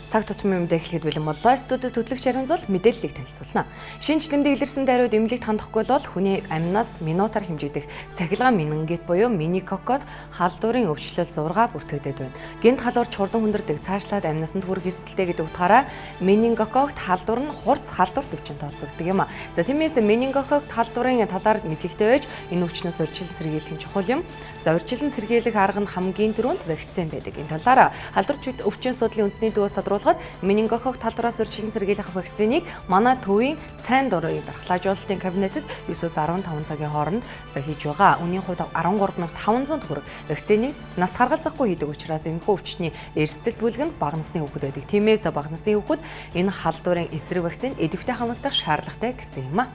Цаг тутмын мэдээ эхлэхэд бэлэн боллоо. Студид хөтлөгч Ариун Зул мэдээллийг танилцуулна. Шинж тэмдэг илэрсэн даруйд эмнэлэгт хандахгүй бол хүний амнаас минутаар хэмжигдэх цахилгаан менингит буюу менинококкод халдварын өвчлөл 6 бүртгэгдээд байна. Гэнэт халуурч хурдан хүндэрдэг цаашлаад амнаас нь хүрэх эрсдэлтэй гэдэг утгаараа менингококкод халдвар нь хурц халдвар төвчин тооцогддог юм а. За тиймээс менингококкод халдварын талаар мэдлэгтэй байж энэ өвчнөөс урьдчилан сэргийлэх нь чухал юм. За урьдчилан сэргийлэх арга нь хамгийн түрүүнд вакцин байдаг. Энэ талаар халдварч өвчин судлалын үндэсний дүүс тодруулахад менингококк талдраас урьдчилан сэргийлэх вакциныг манай төвийн сайн дурын дархлаажуулалтын кабинетэд 9-15 цагийн хооронд хийж байгаа. Үнийн хувьд 13,500 төгрөг вакциныг нас харгалзахгүй хийдэг учраас энэхүү өвчний эрсдэл бүлэг нь бага насны хүүхэд байдаг. Тиймээс бага насны хүүхэд энэ халдварын эсрэг вакцин идэвхтэй хамгаалах шаардлагатай гэсэн юм а.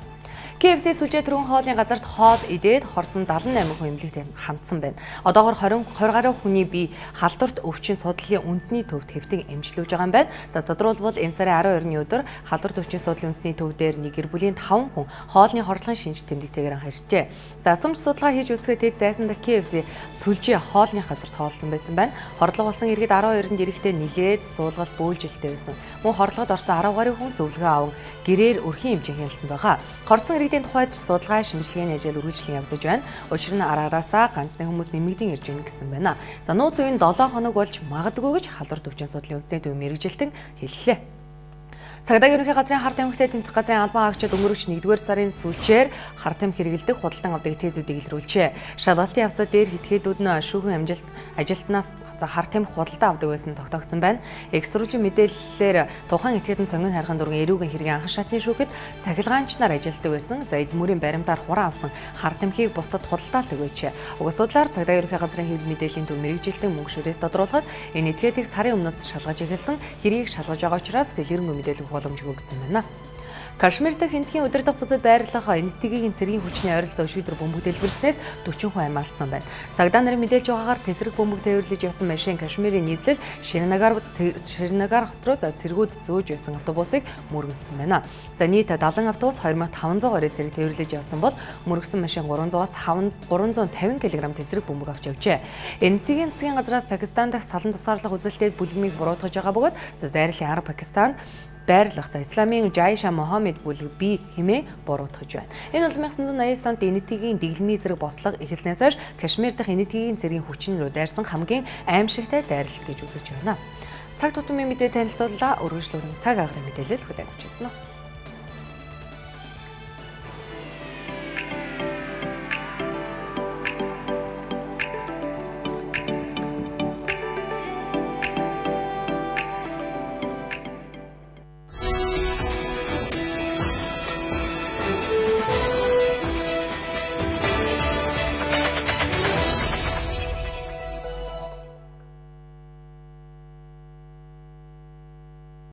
KFC сүлжээ түрүүн хоолны газарт хоол идээд хорцсон 78 хүн эмнэлэгт хандсан байна. Одоогоор 20 гаруй хүний бие халдварт өвчин судлалын үндэсний төвд хэвтэн эмчилж байгаа юм байна. За тодорхойлбол энэ сарын 12-ны өдөр халдварт өвчин судлалын үндэсний төв дээр нэг гэр бүлийн 5 хүн хоолны хордлогын шинж тэмдэгтэйгээр анхаарчээ. За сүмж судалгаа хийж үзэхэд тэд зайсанда KFC сүлжээ хоолны газарт хоолсон байсан байна. Хордлого болсон иргэд 12-нд ирэхдээ нилээд суулгалт бөөлжилтэй байсан. Мөн хордлогод орсон 10 гаруй хүн зөвлөгөө аван гэрээр өрхийн хэмжээ хяналтанд байгаа. Хордсон иргэдийн тухайд судалгаа шинжилгээний ажил үргэлжлэн явагдаж байна. Учир нь араараасаа ганцны хүмүүс нэмэгдэн ирж байна гэсэн байна. За нууц үеийн 7 хоног болж магадгүй гэж халдварт өвчин судлалын үндэсний төв мэргэжилтэн хэллээ. Цагдаагийн ерөнхий газрын хар тамхитай тэмцэх газрын албан хаагчид өнгөрөгч 1-р сарын сүүлчээр хар тамхи хэрэгэлдэг худалдан авдаг тээзүүдийг илрүүлжээ. Шалгалтын явцад дээр этгээдүүд нь шүүхэн ажилтнаас хар тамхи худалдан авдаг байсан тогтоогдсон байна. Экс-сурвалжийн мэдээллээр тухайн этгээд нь сонгон хайрхан дурган эрүүгийн хэргийн анхан шатны шүүхэд цахилгаанч нар ажилтдаг байсан. За эдмүрийн баримтаар хуран авсан хар тамхиг бусдад худалдаалдаг байжээ. Угсуудлаар цагдаагийн ерөнхий газрын хэвлэл мэдээллийн төв мэргэжилтэн мөнгө шүрээс тодруулахад энэ этгээдийг сарын өмнөөс шалгаж эхэлсэн. Хэргийг шалгаж байгаа учраас дэлгэрэнгүй мэдээлэл боломжгүй гэсэн байна. Кашмир дахь эндхийн өдөр дах бузад байрлах энэтхэгийн цэргийн хүчний ойролцоо өшөөдөр бөмбөг дэлбэрснээс 40 хүн амьдсан байна. Цагдаа нарын мэдээлж байгаагаар тесрэг бөмбөг тээвэрлэж явсан машин Кашмирын нийслэл Шринагар хот руу цэргүүд зөөж байсан автобусыг мөргөнсөн байна. За нийт 70 автобус 2500 гаруй цэрэг тээвэрлэж явсан бол мөргсөн машин 300-аас 350 кг тесрэг бөмбөг авч явжээ. Энэтхэгийн засгийн газраас Пакистан дахь салан тусгаарлах үзэлтэд бүлгмийг буруутгаж байгаа бөгөөд зайрлын арга Пакистан байрлах Исламын Жайша Мохаммед бүлэг бие хэмээн буруутгаж байна. Энэ бол 1989 онд энэтхэгийн дэглэмийн зэрэг бослого эхэлснээс хойш Кашмир дахь энэтхэгийн цэргийн хүчин рүү дайрсан хамгийн аимшигтай дайралт гэж үзэж байна. Цаг тутмын мэдээ танилцууллаа. Өргөжлөлөн цаг агарын мэдээлэл хүлээн авч байна.